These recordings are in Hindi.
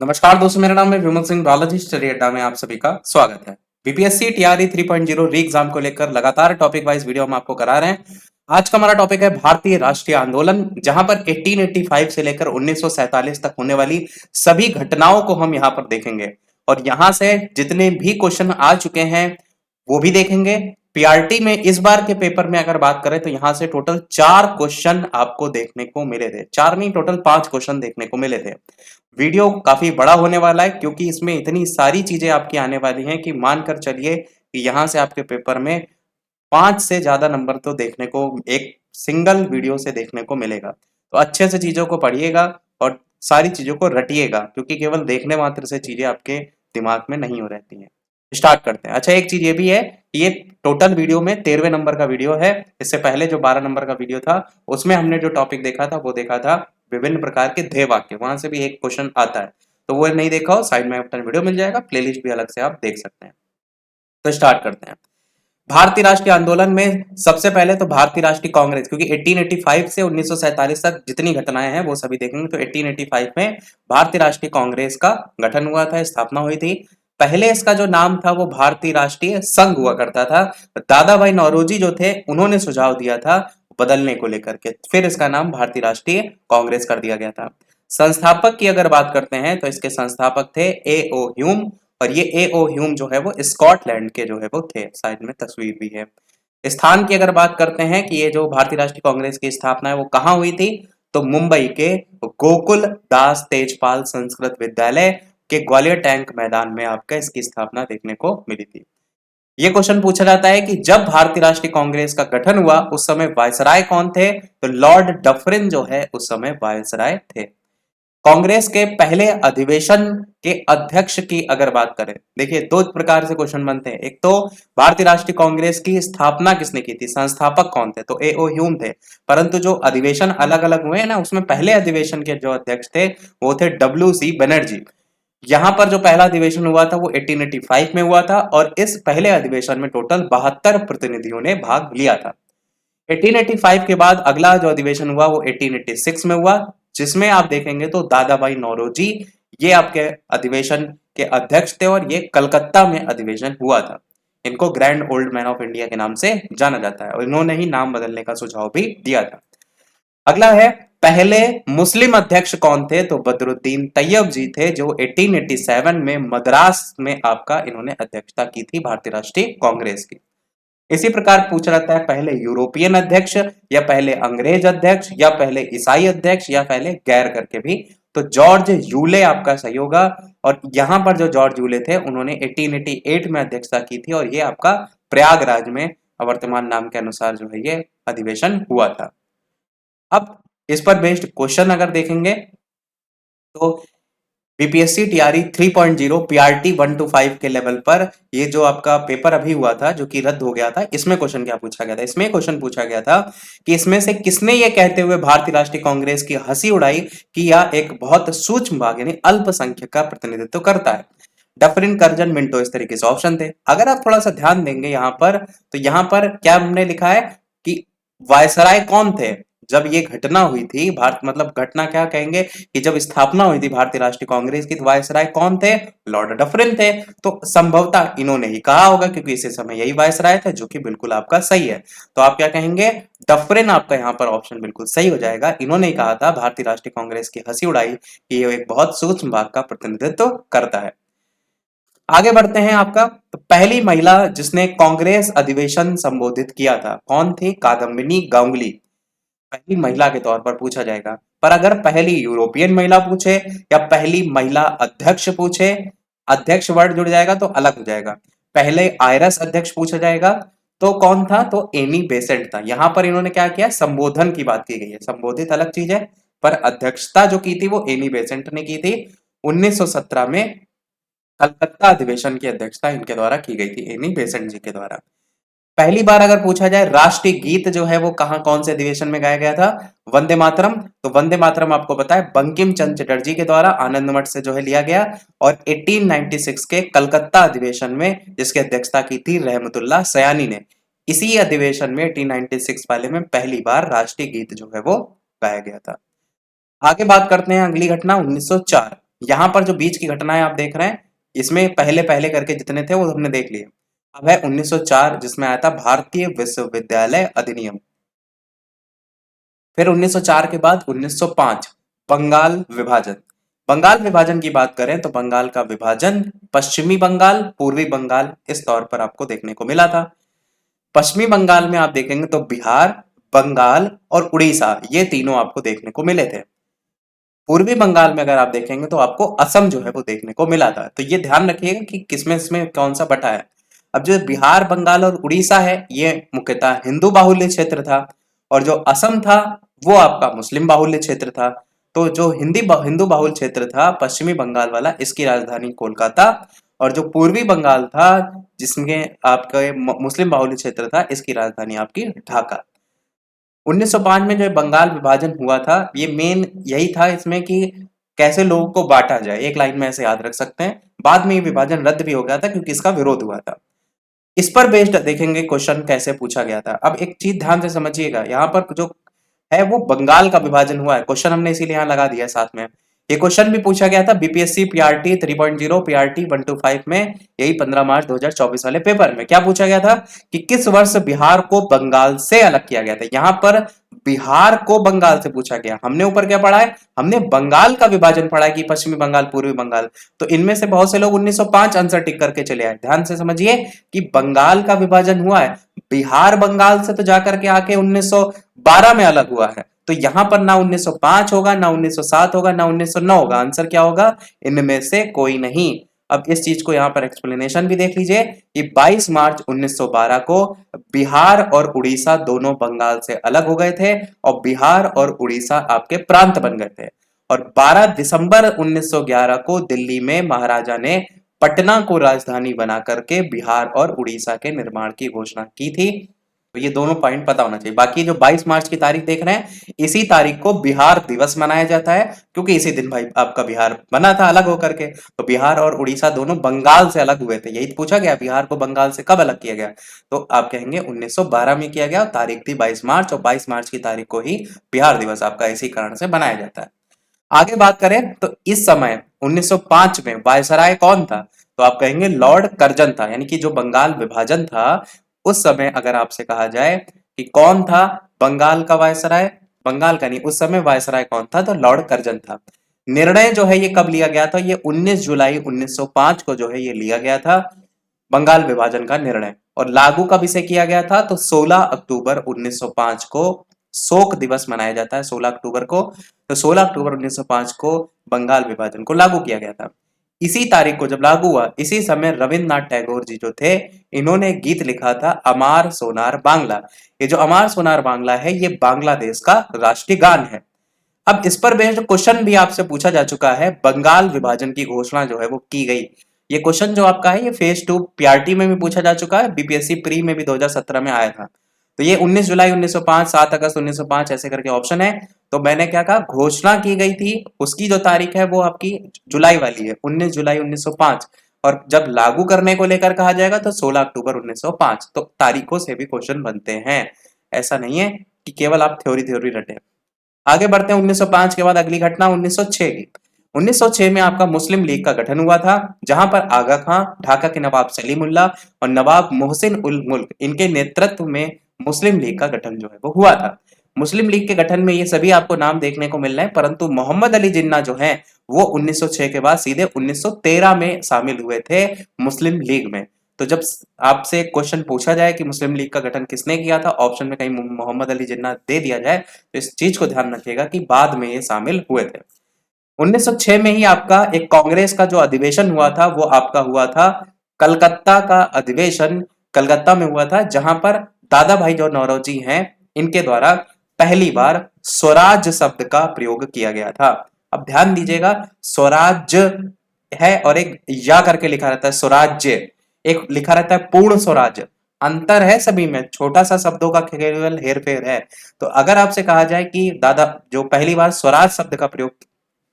नमस्कार दोस्तों, मेरा नाम है विमल सिंह, बालाजी स्टडी अड्डा में आप सभी का स्वागत है। बीपीएससी टीआरई 3.0 री एग्जाम को लेकर लगातार टॉपिक वाइज वीडियो हम आपको करा रहे हैं। आज का हमारा टॉपिक है भारतीय राष्ट्रीय आंदोलन, जहां पर 1885 से लेकर 1947 तक होने वाली सभी घटनाओं को हम यहाँ पर देखेंगे और यहाँ से जितने भी क्वेश्चन आ चुके हैं वो भी देखेंगे। पीआरटी में इस बार के पेपर में अगर बात करें तो यहां से टोटल 4 क्वेश्चन आपको देखने को मिले थे। 4 नहीं, टोटल 5 क्वेश्चन देखने को मिले थे। वीडियो काफी बड़ा होने वाला है क्योंकि इसमें इतनी सारी चीजें आपकी आने वाली हैं कि मानकर चलिए कि यहां से आपके पेपर में 5 से ज्यादा नंबर तो देखने को एक सिंगल वीडियो से देखने को मिलेगा। तो अच्छे से चीजों को पढ़िएगा और सारी चीजों को रटिएगा, क्योंकि केवल देखने मात्र से चीजें आपके दिमाग में नहीं हो रहती हैं। स्टार्ट करते हैं। अच्छा, एक चीज ये भी है कि ये टोटल वीडियो में 13वें नंबर का वीडियो है। इससे पहले जो 12 नंबर का वीडियो था उसमें हमने जो टॉपिक देखा था वो देखा था विभिन्न प्रकार के ध्येय वाक्य, वहां से भी एक क्वेश्चन आता है। तो वो नहीं देखा हो, साइड में अपना वीडियो मिल जाएगा, प्लेलिस्ट भी अलग से आप देख सकते हैं। तो स्टार्ट करते हैं। भारतीय राष्ट्रीय आंदोलन में सबसे पहले तो भारतीय राष्ट्रीय कांग्रेस, क्योंकि 1885 से 1947 तक जितनी घटनाएं हैं वो सभी देखेंगे। तो 1885 में भारतीय राष्ट्रीय कांग्रेस का गठन हुआ था, स्थापना हुई थी। पहले इसका जो नाम था वो भारतीय राष्ट्रीय संघ हुआ करता था। दादा भाई नौरोजी जो थे उन्होंने सुझाव दिया था बदलने को लेकर के, फिर इसका नाम भारतीय राष्ट्रीय कांग्रेस कर दिया गया था। संस्थापक की अगर बात करते हैं तो इसके संस्थापक थे ए ओ ह्यूम, और ये ए ओ ह्यूम जो है वो स्कॉटलैंड के जो है वो थे। साइड में तस्वीर भी है। स्थान की अगर बात करते हैं कि ये जो भारतीय राष्ट्रीय कांग्रेस की स्थापना है वो कहाँ हुई थी, तो मुंबई के गोकुल दास तेजपाल संस्कृत विद्यालय के ग्वालियर टैंक मैदान में आपका इसकी स्थापना देखने को मिली थी। ये क्वेश्चन पूछा जाता है कि जब भारतीय राष्ट्रीय कांग्रेस का गठन हुआ उस समय वायसराय कौन थे, तो लॉर्ड डफरिन जो है उस समय वायसराय थे। कांग्रेस के पहले अधिवेशन के अध्यक्ष की अगर बात करें, देखिए दो प्रकार से क्वेश्चन बनते हैं। एक तो भारतीय राष्ट्रीय कांग्रेस की स्थापना किसने की थी, संस्थापक कौन थे, तो ए ओ ह्यूम थे। परंतु जो अधिवेशन अलग अलग हुए हैं ना, उसमें पहले अधिवेशन के जो अध्यक्ष थे वो थे डब्ल्यू सी बनर्जी। यहां पर जो पहला अधिवेशन हुआ था वो 1885 में हुआ था और इस पहले अधिवेशन में टोटल 72 प्रतिनिधियों ने भाग लिया था। 1885 के बाद अगला जो अधिवेशन हुआ वो 1886 में हुआ, जिसमें आप देखेंगे तो दादा भाई नौरोजी ये आपके अधिवेशन के अध्यक्ष थे और ये कलकत्ता में अधिवेशन हुआ था। इनको grand old man of India के नाम से जाना जाता है और इन्होंने ही नाम बदलने का सुझाव भी दिया था। अगला है, पहले मुस्लिम अध्यक्ष कौन थे, तो बदरुद्दीन तैयब जी थे, जो 1887 में मद्रास में आपका इन्होंने अध्यक्षता की थी भारतीय राष्ट्रीय कांग्रेस की। इसी प्रकार पूछा जाता है पहले यूरोपियन अध्यक्ष या पहले अंग्रेज अध्यक्ष या पहले ईसाई अध्यक्ष या पहले गैर करके भी, तो जॉर्ज यूले आपका सही होगा। और यहां पर जो जॉर्ज यूले थे उन्होंने 1888 में अध्यक्षता की थी और ये आपका प्रयागराज में वर्तमान नाम के अनुसार जो है ये अधिवेशन हुआ था। अब इस पर बेस्ड क्वेश्चन अगर देखेंगे तो बीपीएससी टीआरई 3.0 पीआरटी 1 to 5 के लेवल पर ये जो आपका पेपर अभी हुआ था जो कि रद्द हो गया था, इसमें क्वेश्चन क्या पूछा गया था, इसमें क्वेश्चन पूछा गया था कि इसमें से किसने ये कहते हुए भारतीय राष्ट्रीय कांग्रेस की हंसी उड़ाई कि यह एक बहुत सूक्ष्म भाग यानी अल्पसंख्यक का प्रतिनिधित्व करता है। डफरिन, कर्जन, मिंटो, इस तरीके से ऑप्शन थे। अगर आप थोड़ा सा ध्यान देंगे यहाँ पर, तो यहाँ पर क्या हमने लिखा है कि वायसराय कौन थे जब ये घटना हुई थी, भारत मतलब घटना क्या कहेंगे कि जब स्थापना हुई थी भारतीय राष्ट्रीय कांग्रेस की, तो वायसराय कौन थे, लॉर्ड डफरिन थे। तो संभवतः इन्होंने ही कहा होगा क्योंकि इसी समय यही वायसराय थे, जो कि बिल्कुल आपका सही है। तो आप क्या कहेंगे, डफरिन आपका यहाँ पर ऑप्शन बिल्कुल सही हो जाएगा। इन्होंने ही कहा था भारतीय राष्ट्रीय कांग्रेस की हंसी उड़ाई कि ये एक बहुत सूक्ष्म भाग का प्रतिनिधित्व करता है। आगे बढ़ते हैं आपका, तो पहली महिला जिसने कांग्रेस अधिवेशन संबोधित किया था कौन थी, कादम्बिनी गांगुली पहली महिला के तौर पर पूछा जाएगा। पर अगर पहली यूरोपियन महिला पूछे या पहली महिला अध्यक्ष पूछे, अध्यक्ष वर्ड जुड़ जाएगा तो अलग हो जाएगा। पहले आयरस अध्यक्ष पूछा जाएगा तो कौन था, तो एनी बेसेंट था। यहां पर इन्होंने क्या किया, संबोधन की बात की गई है, संबोधित अलग चीज है, पर अध्यक्षता जो की थी वो एनी बेसेंट ने की थी। 1917 में कलकत्ता अधिवेशन की अध्यक्षता इनके द्वारा की गई थी, एनी बेसेंट जी के द्वारा। पहली बार अगर पूछा जाए राष्ट्रीय गीत जो है वो कहां कौन से अधिवेशन में गाया गया था, वंदे मातरम, तो वंदे मातरम आपको पता है बंकिम चंद्र चटर्जी के द्वारा आनंद मठ से जो है लिया गया, और 1896 के कलकत्ता अधिवेशन में जिसकी अध्यक्षता की थी रहमतुल्लाह सयानी ने, इसी अधिवेशन में 1896 वाले में पहली बार राष्ट्रीय गीत जो है वो गाया गया था। आगे बात करते हैं अगली घटना 1904। यहाँ पर जो बीच की घटनाएं आप देख रहे हैं, इसमें पहले पहले करके जितने थे वो हमने देख लिए। अब है 1904 जिसमें आया था भारतीय विश्वविद्यालय अधिनियम। फिर 1904 के बाद 1905 बंगाल विभाजन। बंगाल विभाजन की बात करें तो बंगाल का विभाजन पश्चिमी बंगाल, पूर्वी बंगाल इस तौर पर आपको देखने को मिला था। पश्चिमी बंगाल में आप देखेंगे तो बिहार, बंगाल और उड़ीसा ये तीनों आपको देखने को मिले थे। पूर्वी बंगाल में अगर आप देखेंगे तो आपको असम जो है वो देखने को मिला था। तो ये ध्यान रखिएगा कि किसमें इसमें कौन सा बटा है। अब जो बिहार, बंगाल और उड़ीसा है ये मुख्यतः हिंदू बाहुल्य क्षेत्र था, और जो असम था वो आपका मुस्लिम बाहुल्य क्षेत्र था। तो जो हिंदू बाहुल्य क्षेत्र था पश्चिमी बंगाल वाला, इसकी राजधानी कोलकाता, और जो पूर्वी बंगाल था जिसमें आपका मुस्लिम बाहुल्य क्षेत्र था, इसकी राजधानी आपकी ढाका। 1905 में जो बंगाल विभाजन हुआ था, ये मेन यही था इसमें कि कैसे लोगों को बांटा जाए, एक लाइन में ऐसे याद रख सकते हैं। बाद में ये विभाजन रद्द भी हो गया था क्योंकि इसका विरोध हुआ था। इस पर बेस्ड देखेंगे क्वेश्चन कैसे पूछा गया था। अब एक चीज ध्यान से समझिएगा, यहाँ पर जो है वो बंगाल का विभाजन हुआ है, क्वेश्चन हमने इसीलिए यहाँ लगा दिया है साथ में। ये क्वेश्चन भी पूछा गया था बीपीएससी पीआरटी 3.0 पीआरटी 125 में, यही 15 मार्च 2024 वाले पेपर में। क्या पूछा गया था कि किस वर्ष बिहार को बंगाल से अलग किया गया था। यहाँ पर बिहार को बंगाल से पूछा गया। हमने ऊपर क्या पढ़ा है, हमने बंगाल का विभाजन पढ़ा है कि पश्चिमी बंगाल, पूर्वी बंगाल। तो इनमें से बहुत से लोग 1905 आंसर टिक करके चले आए। ध्यान से समझिए कि बंगाल का विभाजन हुआ है, बिहार बंगाल से तो जाकर के आके 1912 में अलग हुआ है। तो यहां पर ना 1905 होगा, ना 1907 होगा, ना 1909 होगा। आंसर क्या होगा, इनमें से कोई नहीं। अब इस चीज को यहां पर एक्सप्लेनेशन भी देख लीजिए कि 22 मार्च 1912 को बिहार और उड़ीसा दोनों बंगाल से अलग हो गए थे, और बिहार और उड़ीसा आपके प्रांत बन गए थे। और 12 दिसंबर 1911 को दिल्ली में महाराजा ने पटना को राजधानी बना करके बिहार और उड़ीसा के निर्माण की घोषणा की थी। तो ये दोनों पॉइंट पता होना चाहिए। बाकी जो 22 मार्च की तारीख देख रहे हैं, इसी तारीख को बिहार दिवस मनाया जाता है, क्योंकि इसी दिन भाई आपका बिहार बना था अलग होकर के। तो बिहार और उड़ीसा दोनों बंगाल से अलग हुए थे। यही पूछा गया बिहार को बंगाल से कब अलग किया गया, तो आप कहेंगे 1912 में किया गया, और तारीख थी 22 मार्च, और 22 मार्च की तारीख को ही बिहार दिवस आपका इसी कारण से बनाया जाता है। आगे बात करें तो इस समय 1905 में वायसराय कौन था, तो आप कहेंगे लॉर्ड कर्जन था। यानी कि जो बंगाल विभाजन था उस समय अगर आपसे कहा जाए कि कौन था बंगाल का वायसराय, बंगाल का नहीं, उस समय वायसराय कौन था, तो लॉर्ड कर्जन था। निर्णय जो है ये कब लिया गया था, ये 19 जुलाई 1905 को जो है ये लिया गया था बंगाल विभाजन का निर्णय। और लागू कब इसे किया गया था, तो 16 अक्टूबर 1905 को शोक दिवस मनाया जाता है, 16 अक्टूबर को। तो 16 अक्टूबर 1905 को बंगाल विभाजन को लागू किया गया था। इसी तारीख को जब लागू हुआ, इसी समय रविन्द्रनाथ टैगोर जी जो थे, इन्होंने गीत लिखा था अमार सोनार बांग्ला। ये जो अमार सोनार बांग्ला है ये बांग्लादेश का राष्ट्रीय गान है। अब इस पर बेस्ड क्वेश्चन भी आपसे पूछा जा चुका है, बंगाल विभाजन की घोषणा जो है वो की गई। ये क्वेश्चन जो आपका है ये फेज 2 पीआरटी में भी पूछा जा चुका है, बीपीएससी प्री में भी 2017 में आया था। तो ये 19 जुलाई 1905, 7 अगस्त 1905 ऐसे करके ऑप्शन है। तो मैंने क्या कहा, घोषणा की गई थी, उसकी जो तारीख है वो आपकी जुलाई वाली है, 19 जुलाई 1905। और जब लागू करने को लेकर कहा जाएगा तो 16 अक्टूबर 1905। तो तारीखों से भी क्वेश्चन बनते हैं, ऐसा नहीं है कि केवल आप थ्योरी थ्योरी रटे। आगे बढ़ते हैं 1905 के बाद अगली घटना 1906 की। 1906 में आपका मुस्लिम लीग का गठन हुआ था, जहां पर आगा खां, ढाका के नवाब सलीमुल्लाह और नवाब मोहसिन उल मुल्क इनके नेतृत्व में मुस्लिम लीग का गठन जो है वो हुआ था। मुस्लिम लीग के गठन में ये सभी आपको नाम देखने को मिल रहे हैं, परंतु मोहम्मद अली जिन्ना जो है वो 1906 के बाद सीधे 1913 में शामिल हुए थे मुस्लिम लीग में। तो जब आपसे क्वेश्चन पूछा जाए कि मुस्लिम लीग का गठन किसने किया था, ऑप्शन में कहीं मोहम्मद अली जिन्ना दे दिया जाए, तो इस चीज को ध्यान रखिएगा कि बाद में ये शामिल हुए थे। 1906 में ही आपका एक कांग्रेस का जो अधिवेशन हुआ था वो आपका हुआ था कलकत्ता का अधिवेशन, कलकत्ता में हुआ था, जहां पर दादा भाई जो नौरोजी हैं इनके द्वारा पहली बार स्वराज शब्द का प्रयोग किया गया था। अब ध्यान दीजिएगा, स्वराज है और एक या करके लिखा रहता है स्वराज्य, एक लिखा रहता है पूर्ण स्वराज। अंतर है सभी में, छोटा सा शब्दों का केवल हेर फेर है। तो अगर आपसे कहा जाए कि दादा जो पहली बार स्वराज शब्द का प्रयोग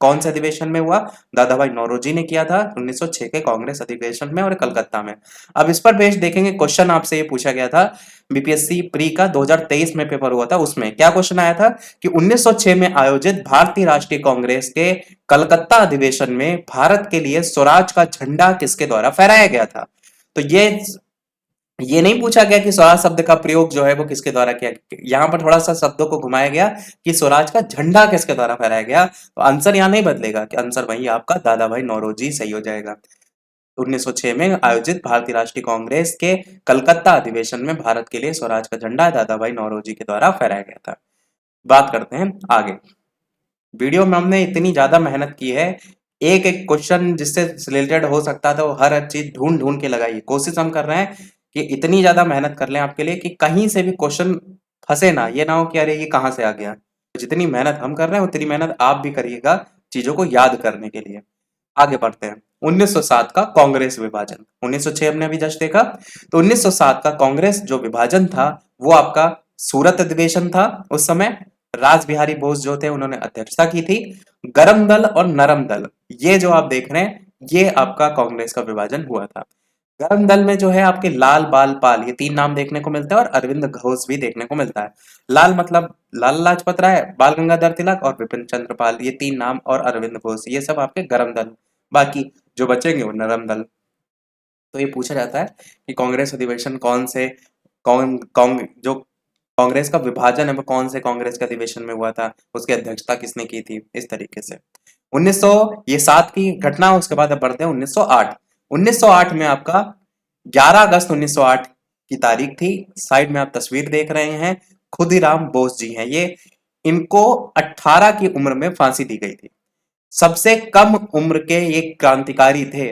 कौन से अधिवेशन में हुआ? दादा भाई नौरोजी ने किया था 1906 के कांग्रेस अधिवेशन में और कलकत्ता में। अब इस पर बेस्ड देखेंगे, क्वेश्चन आपसे ये पूछा गया था बीपीएससी प्री का 2023 में पेपर हुआ था, उसमें क्या क्वेश्चन आया था कि 1906 में आयोजित भारतीय राष्ट्रीय कांग्रेस के कलकत्ता अधिवेशन में भारत के लिए स्वराज का झंडा किसके द्वारा फहराया गया था? तो ये नहीं पूछा गया कि स्वराज शब्द का प्रयोग जो है वो किसके द्वारा किया गया, यहां पर थोड़ा सा शब्दों को घुमाया गया कि स्वराज का झंडा किसके द्वारा फहराया गया। तो आंसर यहां नहीं बदलेगा कि आंसर वही आपका दादा भाई नौरोजी सही हो जाएगा। 1906 में आयोजित भारतीय राष्ट्रीय कांग्रेस के कलकत्ता अधिवेशन में भारत के लिए स्वराज का झंडा दादा भाई नौरोजी के द्वारा फहराया गया था। बात करते हैं आगे। वीडियो में हमने इतनी ज्यादा मेहनत की है, एक एक क्वेश्चन जिससे रिलेटेड हो सकता था वो हर चीज ढूंढ ढूंढ के लगाई। कोशिश हम कर रहे हैं कि इतनी ज्यादा मेहनत कर लें आपके लिए कि कहीं से भी क्वेश्चन फंसे ना, ये ना हो कि अरे ये कहाँ से आ गया। तो जितनी मेहनत हम कर रहे हैं उतनी मेहनत आप भी करिएगा चीजों को याद करने के लिए। आगे बढ़ते हैं। 1907 का कांग्रेस विभाजन, 1906 हमने अभी जस्ट देखा, तो 1907 का कांग्रेस जो विभाजन था वो आपका सूरत अधिवेशन था। उस समय राज बिहारी बोस जो थे उन्होंने अध्यक्षता की थी। गरम दल और नरम दल, ये जो आप देख रहे हैं ये आपका कांग्रेस का विभाजन हुआ था। गरम दल में जो है आपके लाल बाल पाल ये तीन नाम देखने को मिलता है और अरविंद घोष भी देखने को मिलता है। लाल मतलब लाल लाजपत राय, बाल गंगाधर तिलक और विपिन चंद्र पाल, ये तीन नाम और अरविंद घोष, ये सब आपके गरम दल। बाकी जो बचेंगे वो नरम दल। तो ये पूछा जाता है कि कांग्रेस अधिवेशन कौन से कौन कौन जो कांग्रेस का विभाजन है वो कौन से कांग्रेस के अधिवेशन में हुआ था, उसकी अध्यक्षता किसने की थी, इस तरीके से। 1900 ये 7 की घटना, उसके बाद अब बढ़ते हैं 1908। 1908 में आपका 11 अगस्त 1908 की तारीख थी। साइड में आप तस्वीर देख रहे हैं, खुदीराम बोस जी हैं ये। इनको 18 की उम्र में फांसी दी गई थी। सबसे कम उम्र के ये क्रांतिकारी थे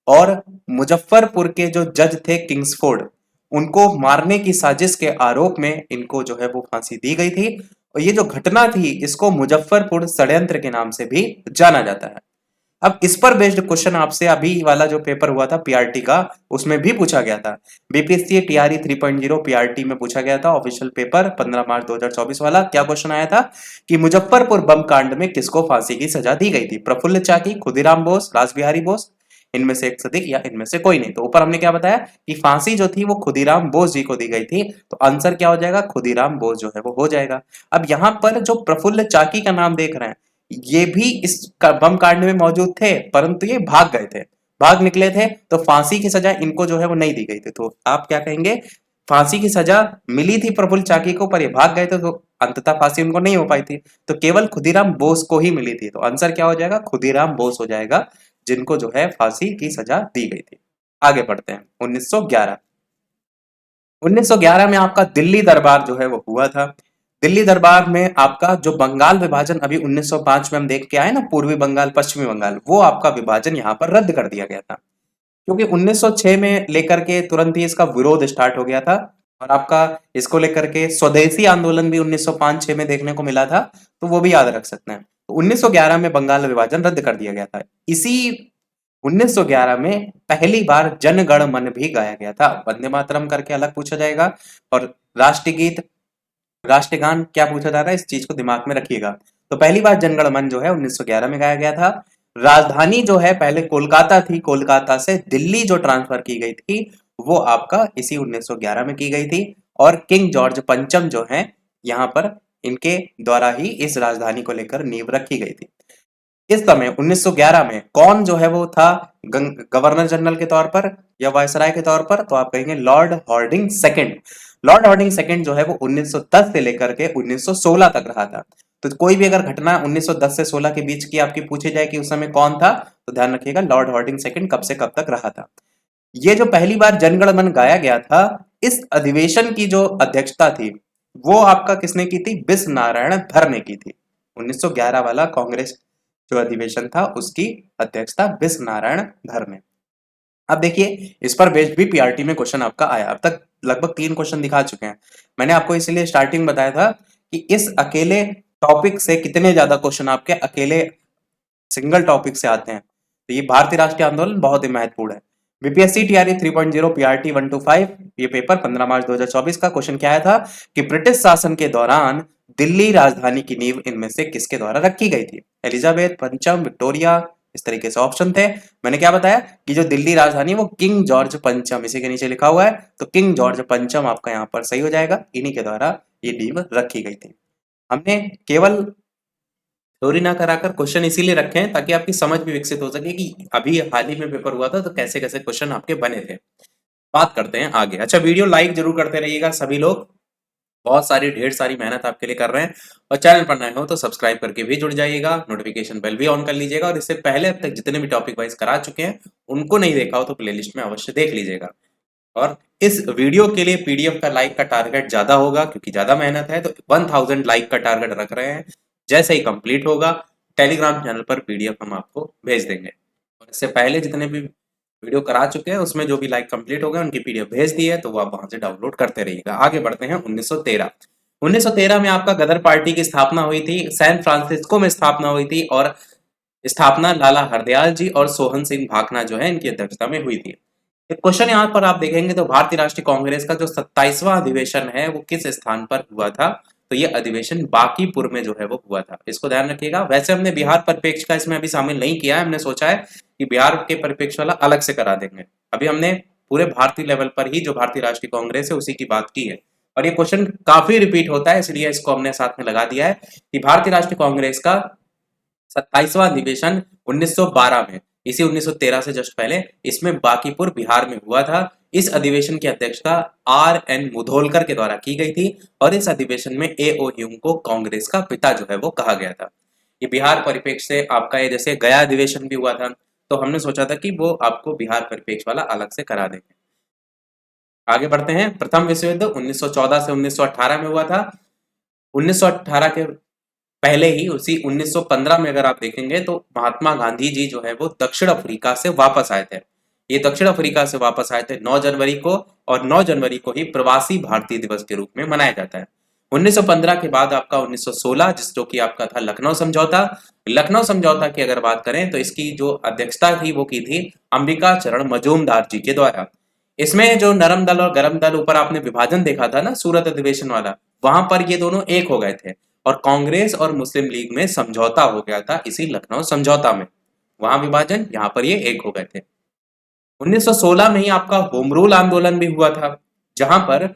और मुजफ्फरपुर के जो जज थे किंग्सफोर्ड, उनको मारने की साजिश के आरोप में इनको जो है वो फांसी दी गई थी। और ये जो घटना थी इसको मुजफ्फरपुर षड्यंत्र के नाम से भी जाना जाता है। अब इस पर बेस्ड क्वेश्चन आपसे अभी वाला जो पेपर हुआ था पीआरटी का, उसमें भी पूछा गया था। बीपीएससी टीआरई 3.0 पीआरटी में पूछा गया था ऑफिशियल पेपर 15 मार्च 2024 वाला। क्या क्वेश्चन आया था कि मुजफ्फरपुर बम कांड में किसको फांसी की सजा दी गई थी? प्रफुल्ल चाकी, खुदीराम बोस, रासबिहारी बोस, इनमें से एक सदिक या इनमें से कोई नहीं। तो ऊपर हमने क्या बताया कि फांसी जो थी वो खुदीराम बोस जी को दी गई थी। तो आंसर क्या हो जाएगा? खुदीराम बोस जो है वो हो जाएगा। अब यहां पर जो प्रफुल्ल चाकी का नाम देख रहे हैं ये भी इस बम कांड में मौजूद थे, परंतु ये भाग गए थे, भाग निकले थे, तो फांसी की सजा इनको जो है वो नहीं दी गई थी। तो आप क्या कहेंगे? फांसी की सजा मिली थी प्रफुल्ल चाकी को पर ये भाग गए थे, तो अंततः फांसी उनको नहीं हो पाई थी। तो केवल खुदीराम बोस को ही मिली थी। तो आंसर क्या हो जाएगा? खुदीराम बोस हो जाएगा, जिनको जो है फांसी की सजा दी गई थी। आगे बढ़ते हैं 1911। 1911 में आपका दिल्ली दरबार जो है वो हुआ था। दिल्ली दरबार में आपका जो बंगाल विभाजन अभी 1905 में हम देख के आए ना, पूर्वी बंगाल पश्चिमी बंगाल, वो आपका विभाजन यहाँ पर रद्द कर दिया गया था, क्योंकि 1906 में लेकर के तुरंत ही इसका विरोध स्टार्ट हो गया था। और आपका इसको लेकर के स्वदेशी आंदोलन भी 1905-6 में देखने को मिला था, तो वो भी याद रख सकते हैं। तो 1911 में बंगाल विभाजन रद्द कर दिया गया था। इसी 1911 में पहली बार जन गण मन भी गाया गया था। वंदे मातरम करके अलग पूछा जाएगा और राष्ट्रीय गीत राष्ट्रगान क्या पूछा जा रहा है, इस चीज को दिमाग में रखिएगा। तो पहली बार जनगण मन जो है 1911 में गाया गया था। राजधानी जो है पहले कोलकाता थी, कोलकाता से दिल्ली जो ट्रांसफर की गई थी वो आपका इसी 1911 में की गई थी। और किंग जॉर्ज पंचम जो है यहाँ पर इनके द्वारा ही इस राजधानी को लेकर नींव रखी गई थी। इस समय 1911 में कौन जो है वो था गवर्नर जनरल के तौर पर या वायसराय के तौर पर? तो आप कहेंगे Lord Hardinge second. Lord Hardinge second जो है वो 1910 से लेकर के 1916 तक रहा था। तो कोई भी अगर घटना 1910 से 16 के बीच की आपकी पूछी जाए कि उस समय कौन था, तो ध्यान रखिएगा लॉर्ड हार्डिंग सेकंड कब से कब तक रहा था। ये जो पहली बार जनगण मन गाया गया था, इस अधिवेशन की जो अध्यक्षता थी वो आपका किसने की थी? बिस नारायण धर ने की थी। 1911 वाला कांग्रेस जो अधिवेशन था उसकी अध्यक्षता बिस नारायण धर ने। अब देखिए इस पर बेस्ड भी पीआरटी में क्वेश्चन आपका आया। अब तक लगभग 3 क्वेश्चन दिखा चुके हैं। मैंने आपको इसलिए स्टार्टिंग बताया था कि इस अकेले टॉपिक से कितने ज्यादा क्वेश्चन आपके अकेले सिंगल टॉपिक से आते हैं। तो ये भारतीय राष्ट्रीय आंदोलन बहुत ही महत्वपूर्ण है। बीपीएससी टीआरई 3.0 पीआरटी 125 ये पेपर 15 मार्च 2024 का क्वेश्चन क्या आया था कि ब्रिटिश शासन के दौरान दिल्ली राजधानी की नींव इनमें से किसके द्वारा रखी गई थी? एलिजाबेथ, पंचम, विक्टोरिया, इस तरीके से ऑप्शन थे। मैंने क्या बताया कि जो दिल्ली राजधानी वो किंग जॉर्ज पंचम, इसी के नीचे लिखा हुआ है, तो किंग जॉर्ज पंचम आपका यहाँ पर सही हो जाएगा। इन्हीं के द्वारा ये नींव रखी गई थी। हमने केवल थ्योरी ना कराकर क्वेश्चन इसीलिए रखे हैं ताकि आपकी समझ भी विकसित हो सके कि अभी हाल ही में पेपर हुआ था तो कैसे कैसे क्वेश्चन आपके बने थे। बात करते हैं आगे। अच्छा, वीडियो लाइक जरूर करते रहिएगा सभी लोग, बहुत सारी ढेर सारी मेहनत आपके लिए कर रहे हैं। और चैनल पर नए हो तो सब्सक्राइब करके भी जुड़ जाइएगा, नोटिफिकेशन बेल भी ऑन कर लीजिएगा। और इससे पहले अब तक जितने भी टॉपिक वाइज करा चुके हैं उनको नहीं देखा हो तो प्लेलिस्ट में अवश्य देख लीजिएगा। और इस वीडियो के लिए पीडीएफ का लाइक का टारगेट ज्यादा होगा क्योंकि ज्यादा मेहनत है, तो 1000 लाइक का टारगेट रख रहे हैं। जैसे ही कंप्लीट होगा टेलीग्राम चैनल पर पीडीएफ हम आपको भेज देंगे। और इससे पहले जितने भी वीडियो करा चुके हैं उसमें जो भी लाइक कंप्लीट हो गए उनकी पीडीएफ भेज दी है, तो वो आप वहां से डाउनलोड करते रहिएगा। आगे बढ़ते हैं। 1913 में आपका गदर पार्टी की स्थापना हुई थी, सैन फ्रांसिस्को में स्थापना हुई थी, और स्थापना लाला हरदयाल जी और सोहन सिंह भाखना जो है इनकी अध्यक्षता में हुई थी। एक क्वेश्चन यहाँ पर आप देखेंगे तो भारतीय राष्ट्रीय कांग्रेस का जो 27वां अधिवेशन है वो किस स्थान पर हुआ था? तो ये अधिवेशन बांकीपुर में जो है वो हुआ था, इसको ध्यान रखिएगा। वैसे हमने बिहार परिप्रेक्ष्य का इसमें अभी शामिल नहीं किया है, हमने सोचा है कि बिहार के परिप्रेक्ष्य वाला अलग से करा देंगे। अभी हमने पूरे भारतीय लेवल पर ही जो भारतीय राष्ट्रीय कांग्रेस है उसी की बात की है। और ये क्वेश्चन काफी रिपीट होता है, इसलिए इसको हमने साथ में लगा दिया है कि भारतीय राष्ट्रीय कांग्रेस का 27वां अधिवेशन 1912 में, इसी 1913 से जस्ट पहले, इसमें बांकीपुर बिहार में हुआ था। इस अधिवेशन की अध्यक्षता आर.एन. मुधोलकर के द्वारा की गई थी और इस अधिवेशन में ए.ओ. ह्यूम को कांग्रेस का पिता जो है वो कहा गया था। ये बिहार परिप्रेक्ष्य से आपका ये जैसे गया अधिवेशन भी हुआ था, तो हमने सोचा था कि वो आपको बिहार परिप्रेक्ष्य वाला अलग से करा देंगे। आगे बढ़ते हैं। प्रथम विश्व युद्ध 1914 से 1918 में हुआ था। 1918 के पहले ही उसी 1915 में अगर आप देखेंगे तो महात्मा गांधी जी जो है वो दक्षिण अफ्रीका से वापस आए थे। ये दक्षिण अफ्रीका से वापस आए थे 9 जनवरी को, और 9 जनवरी को ही प्रवासी भारतीय दिवस के रूप में मनाया जाता है। 1915 के बाद आपका 1916 जिस जो कि आपका था लखनऊ समझौता। लखनऊ समझौता की अगर बात करें तो इसकी जो अध्यक्षता थी वो की थी अंबिका चरण मजूमदार जी के द्वारा। इसमें जो नरम दल और गरम दल ऊपर आपने विभाजन देखा था ना सूरत अधिवेशन वाला, वहां पर ये दोनों एक हो गए थे और कांग्रेस और मुस्लिम लीग में समझौता हो गया था इसी लखनऊ समझौता में। वहां विभाजन, यहाँ पर ये एक हो गए थे। 1916 में ही आपका होम रूल आंदोलन भी हुआ था, जहां पर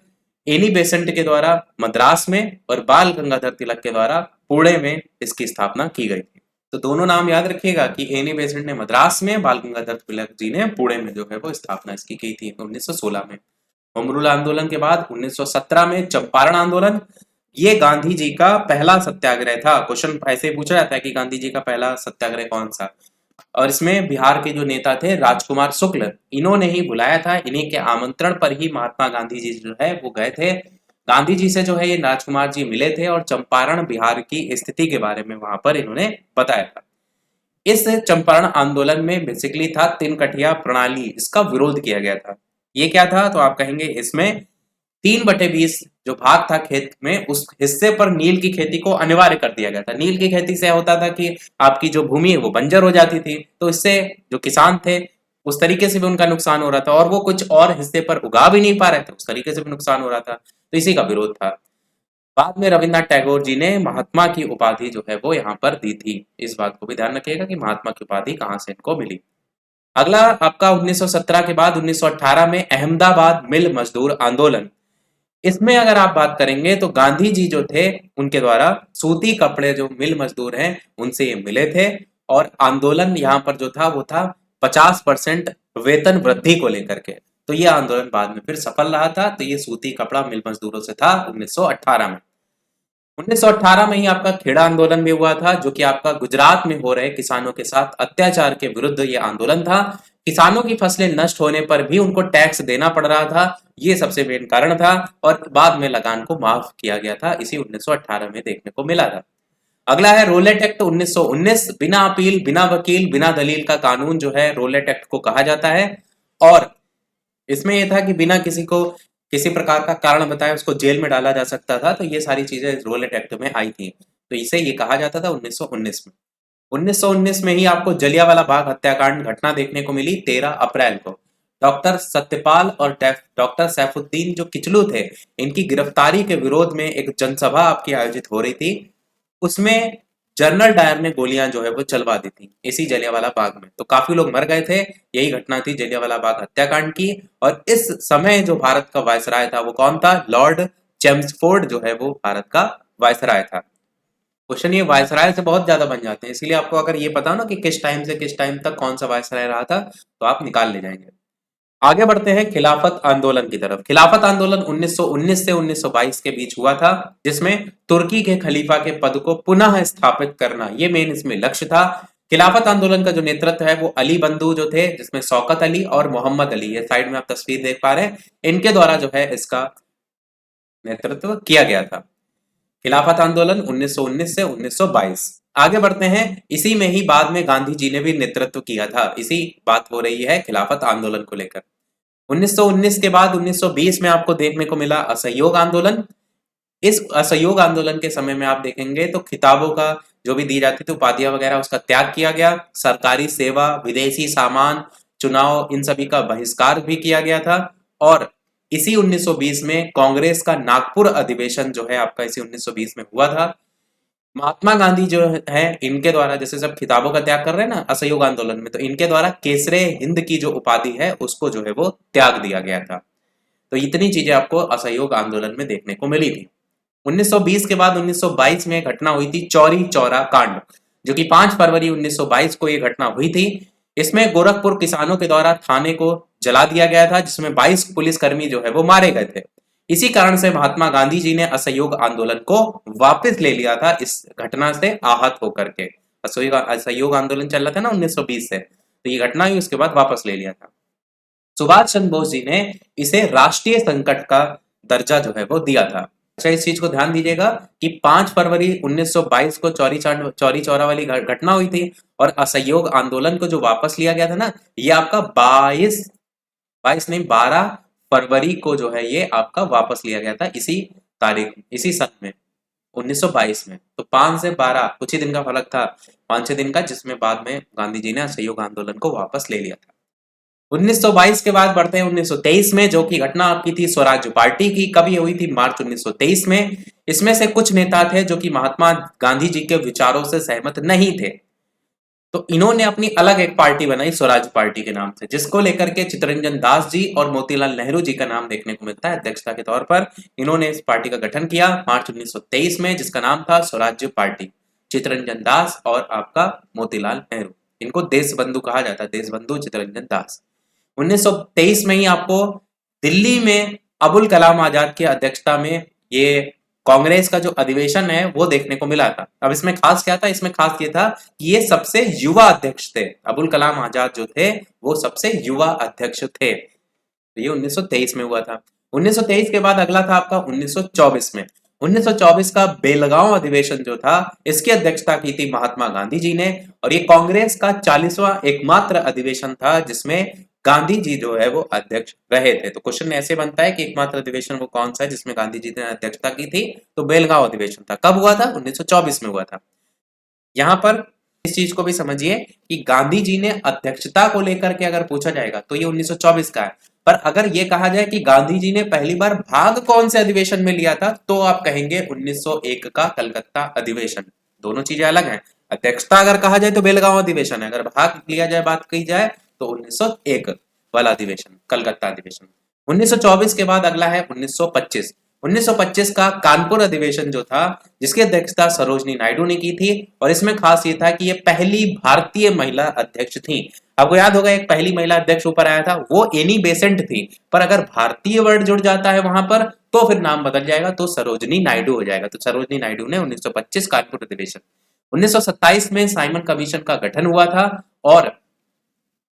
एनी बेसेंट के द्वारा मद्रास में और बाल गंगाधर तिलक के द्वारा पुणे में इसकी स्थापना की गई थी। तो दोनों नाम याद रखिएगा कि एनी बेसेंट ने मद्रास में, बाल गंगाधर तिलक जी ने पुणे में जो है वो स्थापना इसकी की थी 1916 में। होम रूल आंदोलन के बाद 1917 में चंपारण आंदोलन, ये गांधी जी का पहला सत्याग्रह था। क्वेश्चन ऐसे पूछा जाता है कि गांधी जी का पहला सत्याग्रह कौन सा, और इसमें बिहार के जो नेता थे राजकुमार शुक्ल, इन्होंने ही बुलाया था। इन्हीं के आमंत्रण पर ही महात्मा गांधी जी जो है वो गए थे। गांधी जी से जो है ये राजकुमार जी मिले थे और चंपारण बिहार की स्थिति के बारे में वहां पर इन्होंने बताया था। इस चंपारण आंदोलन में बेसिकली था तिनकठिया प्रणाली, इसका विरोध किया गया था। ये क्या था तो आप कहेंगे इसमें 3/20 जो भाग था खेत में, उस हिस्से पर नील की खेती को अनिवार्य कर दिया गया था। नील की खेती से होता था कि आपकी जो भूमि है वो बंजर हो जाती थी, तो इससे जो किसान थे उस तरीके से भी उनका नुकसान हो रहा था, और वो कुछ और हिस्से पर उगा भी नहीं पा रहे थे, उस तरीके से भी नुकसान हो रहा था। तो इसी का विरोध था। बाद में रविन्द्रनाथ टैगोर जी ने महात्मा की उपाधि जो है वो यहाँ पर दी थी। इस बात को भी ध्यान रखिएगा कि महात्मा की उपाधि कहाँ से इनको मिली। अगला आपका 1917 के बाद 1918 में अहमदाबाद मिल मजदूर आंदोलन। इसमें अगर आप बात करेंगे तो गांधी जी जो थे उनके द्वारा सूती कपड़े जो मिल मजदूर हैं उनसे ये मिले थे, और आंदोलन यहाँ पर जो था वो था 50% वेतन वृद्धि को लेकर के। तो ये आंदोलन बाद में फिर सफल रहा था। तो ये सूती कपड़ा मिल मजदूरों से था 1918 में। 1918 में ही आपका खेड़ा आंदोलन भी हुआ था, जो कि आपका गुजरात में हो रहे किसानों के साथ अत्याचार के विरुद्ध ये आंदोलन था। किसानों की फसलें नष्ट होने पर भी उनको टैक्स देना पड़ रहा था, ये सबसे मेन कारण था, और बाद में लगान को माफ किया गया था, इसी 1918 में देखने को मिला था। अगला है रोलेट एक्ट 1919। बिना अपील, बिना वकील, बिना दलील का कानून जो है रोलेट एक्ट को कहा जाता है। और इसमें यह था कि बिना किसी को किसी प्रकार का कारण बताए उसको जेल में डाला जा सकता था। तो ये सारी चीजें रोलेट एक्ट में आई थी, तो इसे ये कहा जाता था 1919 में। 1919 में ही आपको जलियांवाला बाग हत्याकांड घटना देखने को मिली 13 अप्रैल को। डॉक्टर सत्यपाल और डॉक्टर सैफुद्दीन जो किचलू थे, इनकी गिरफ्तारी के विरोध में एक जनसभा आपकी आयोजित हो रही थी। उसमें जनरल डायर ने गोलियां जो है वो चलवा दी थी इसी जलियांवाला बाग में। तो काफी लोग मर गए थे। यही घटना थी जलियांवाला बाग हत्याकांड की। और इस समय जो भारत का वायसराय था वो कौन था? लॉर्ड चेम्सफोर्ड जो है वो भारत का वायसराय था। क्वेश्चन ये वायसराय से बहुत ज्यादा बन जाते हैं, इसीलिए आपको अगर ये पता हो ना कि किस टाइम से किस टाइम तक कौन सा वायसराय रहा था, तो आप निकाल ले जाएंगे। आगे बढ़ते हैं खिलाफत आंदोलन की तरफ। खिलाफत आंदोलन 1919 से 1922 के बीच हुआ था, जिसमें तुर्की के खलीफा के पद को पुनः स्थापित करना ये मेन इसमें लक्ष्य था। खिलाफत आंदोलन का जो नेतृत्व है वो अली बंधु जो थे, जिसमें शौकत अली और मोहम्मद अली, ये साइड में आप तस्वीर देख पा रहे हैं, इनके द्वारा जो है इसका नेतृत्व किया गया था। खिलाफत आंदोलन 1919 से 1922। आगे बढ़ते हैं, इसी में ही बाद में गांधी जी ने भी नेतृत्व किया था। इसी बात हो रही है खिलाफत आंदोलन को लेकर। 1919 के बाद 1920 में आपको देखने को मिला असहयोग आंदोलन। इस असहयोग आंदोलन के समय में आप देखेंगे तो खिताबों का जो भी दी जाती थी उपाधियां वगैरह, उसका त्याग किया गया। सरकारी सेवा, विदेशी सामान, चुनाव, इन सभी का बहिष्कार भी किया गया था। और इसी 1920 में कांग्रेस का नागपुर अधिवेशन जो है आपका इसी 1920 में हुआ था। महात्मा गांधी जो है इनके द्वारा, जैसे सब खिताबों का त्याग कर रहे हैं ना असहयोग आंदोलन में, तो इनके द्वारा केसरे हिंद की जो उपाधि है उसको जो है वो त्याग दिया गया था। तो इतनी चीजें आपको असहयोग आंदोलन में देखने को मिली थी। 1920 के बाद 1922 में घटना हुई थी चौरी चौरा कांड, जो कि 5 फरवरी 1922 को ये घटना हुई थी। इसमें गोरखपुर किसानों के द्वारा थाने को जला दिया गया था, जिसमें 22 पुलिसकर्मी जो है वो मारे गए थे। इसी कारण से महात्मा गांधी जी ने असहयोग आंदोलन को वापस ले लिया था, इस घटना से आहत होकर के। असहयोग आंदोलन चल रहा था ना 1920 से, तो ये घटना हुई, उसके बाद वापस ले लिया था। सुभाष चंद्र बोस जी ने इसे राष्ट्रीय संकट का दर्जा जो है वो दिया था। अच्छा, इस चीज को ध्यान दीजिएगा कि 5 फरवरी 1922 को चौरी चौरा वाली घटना हुई थी, और असहयोग आंदोलन को जो वापस लिया गया था ना, ये आपका 22 नहीं 12 फरवरी को जो है ये आपका वापस लिया गया था, इसी तारीख, इसी सन में 1922 में। तो 5 से 12 कुछ ही दिन का फर्क था, 5-6 दिन का, जिसमें बाद में गांधी जी ने असहयोग आंदोलन को वापस ले लिया था। 1922 के बाद बढ़ते हैं 1923 में, जो कि घटना आपकी थी स्वराज्य पार्टी की। कब ये हुई थी? मार्च 1923 में। इसमें से कुछ नेता थे जो कि महात्मा गांधी जी के विचारों से सहमत नहीं थे, तो इन्होंने अपनी अलग एक पार्टी बनाई स्वराज पार्टी के नाम से, जिसको लेकर के चित्तरंजन दास जी और मोतीलाल नेहरू जी का नाम देखने को मिलता है अध्यक्षता के तौर पर। इन्होंने इस पार्टी का गठन किया मार्च 1923 में, जिसका नाम था स्वराज्य पार्टी। चित्तरंजन दास और आपका मोतीलाल नेहरू, इनको देश बंधु कहा जाता है, देश बंधु चित्तरंजन दास। 1923 में ही आपको दिल्ली में अबुल कलाम आजाद की अध्यक्षता में ये कांग्रेस का जो अधिवेशन है वो देखने को मिला था। अब इसमें खास क्या था? इसमें खास ये था कि ये सबसे युवा अध्यक्ष थे। अबुल कलाम आजाद जो थे वो सबसे युवा अध्यक्ष थे। तो ये 1923 में हुआ था। 1923 के बाद अगला था आपका 1924 में। 1924 का बेलगांव अधिवेशन जो था, इसकी अध्यक्षता की थी महात्मा गांधी जी ने, और ये कांग्रेस का 40वां एकमात्र अधिवेशन था जिसमें गांधी जी जो है वो अध्यक्ष रहे थे। तो क्वेश्चन ऐसे बनता है कि एकमात्र अधिवेशन वो कौन सा है जिसमें गांधी जी ने अध्यक्षता की थी? तो बेलगांव अधिवेशन था। कब हुआ था? 1924 में हुआ था। यहां पर इस चीज को भी समझिए कि गांधी जी ने अध्यक्षता को लेकर के अगर पूछा जाएगा तो ये 1924 का है, पर अगर ये कहा जाए कि गांधी जी ने पहली बार भाग कौन से अधिवेशन में लिया था, तो आप कहेंगे 1901 का कलकत्ता अधिवेशन। दोनों चीजें अलग हैं। अध्यक्षता अगर कहा जाए तो बेलगांव अधिवेशन है, अगर भाग लिया जाए, बात की जाए, तो 1901 वाला अधिवेशन, कलकत्ता अधिवेशन। 1924 के बाद अगला है 1925। 1925 का कानपुर अधिवेशन जो था, जिसकी अध्यक्षता सरोजनी नायडू ने की थी, और इसमें खास ये था कि ये पहली भारतीय महिला अध्यक्ष थी। आपको याद होगा एक पहली महिला अध्यक्ष ऊपर आया था, वो एनी बेसेंट थी, पर अगर भारतीय वर्ड जुड़ जाता है वहां पर तो फिर नाम बदल जाएगा, तो सरोजनी नायडू हो जाएगा। तो सरोजनी नायडू ने 1925 कानपुर अधिवेशन। 1927 में साइमन कमीशन का गठन हुआ था, और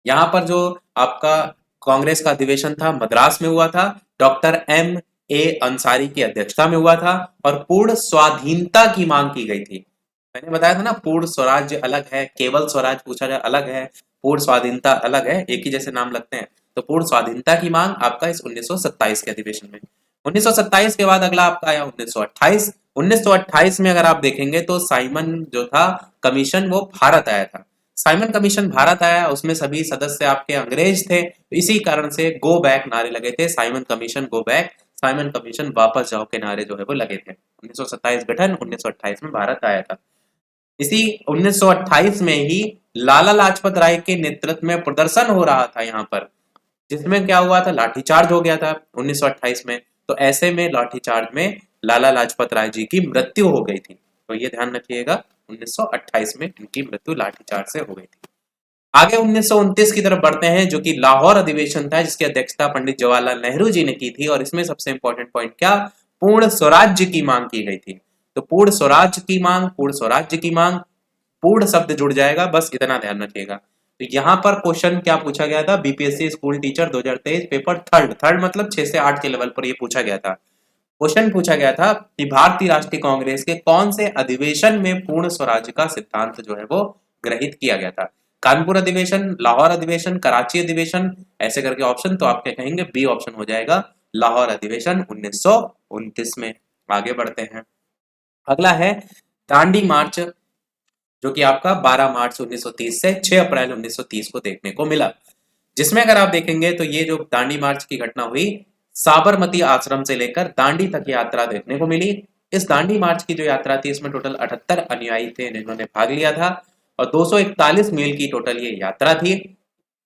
यहां पर जो आपका कांग्रेस का अधिवेशन था मद्रास में हुआ था, डॉक्टर M.A. अंसारी की अध्यक्षता में हुआ था, और पूर्ण स्वाधीनता की मांग की गई थी। मैंने बताया था ना, पूर्ण स्वराज्य अलग है, केवल स्वराज पूछा जाए अलग है, पूर्ण स्वाधीनता अलग है, एक ही जैसे नाम लगते हैं। तो पूर्ण स्वाधीनता की मांग आपका इस 1927 के अधिवेशन में। 1927 के बाद अगला आपका आया 1928। 1928 में अगर आप देखेंगे तो साइमन जो था कमीशन वो भारत आया था। साइमन कमीशन भारत आया, उसमें सभी सदस्य आपके अंग्रेज थे, तो इसी कारण से गो बैक नारे लगे थे, Simon commission go back, Simon commission वापस जाओ के नारे जो है वो लगे थे। 1927 गठन, 1928 में भारत आया था। इसी 1928 में ही लाला लाजपत राय के नेतृत्व में प्रदर्शन हो रहा था यहाँ पर, जिसमें क्या हुआ था, लाठीचार्ज हो गया था 1928 में। तो ऐसे में लाठीचार्ज में लाला लाजपत राय जी की मृत्यु हो गई थी, तो ये ध्यान रखिएगा 1928 में इनकी मृत्यु लाठीचार्ज से हो गई थी। आगे 1929 की तरफ बढ़ते हैं, जो कि लाहौर अधिवेशन था, जिसकी अध्यक्षता पंडित जवाहरलाल नेहरू जी ने की थी, और इसमें सबसे इंपॉर्टेंट पॉइंट क्या, पूर्ण स्वराज्य की मांग की गई थी। तो पूर्ण स्वराज्य की मांग, पूर्ण स्वराज्य की मांग, पूर्ण शब्द जुड़ जाएगा, बस इतना ध्यान रखिएगा। तो यहाँ पर क्वेश्चन क्या पूछा गया था, BPSC school teacher 2023 paper third, third मतलब 6 से 8 के लेवल पर ये पूछा गया था। क्वेश्चन पूछा गया था कि भारतीय राष्ट्रीय कांग्रेस के कौन से अधिवेशन में पूर्ण स्वराज्य का सिद्धांत जो है वो ग्रहित किया गया था। कानपुर अधिवेशन, लाहौर अधिवेशन, कराची अधिवेशन, ऐसे करके ऑप्शन, तो आपके कहेंगे बी ऑप्शन हो जाएगा, लाहौर अधिवेशन 1929 में। आगे बढ़ते हैं, अगला है दांडी मार्च, जो कि आपका 12 मार्च 1930 से 6 अप्रैल 1930 को देखने को मिला, जिसमें अगर आप देखेंगे तो ये जो दांडी मार्च की घटना हुई, साबरमती आश्रम से लेकर दांडी तक यात्रा देखने को मिली। इस दांडी मार्च की जो यात्रा थी, इसमें टोटल 78 अनुयायी थे जिन्होंने भाग लिया था, और 241 मील की टोटल ये यात्रा थी।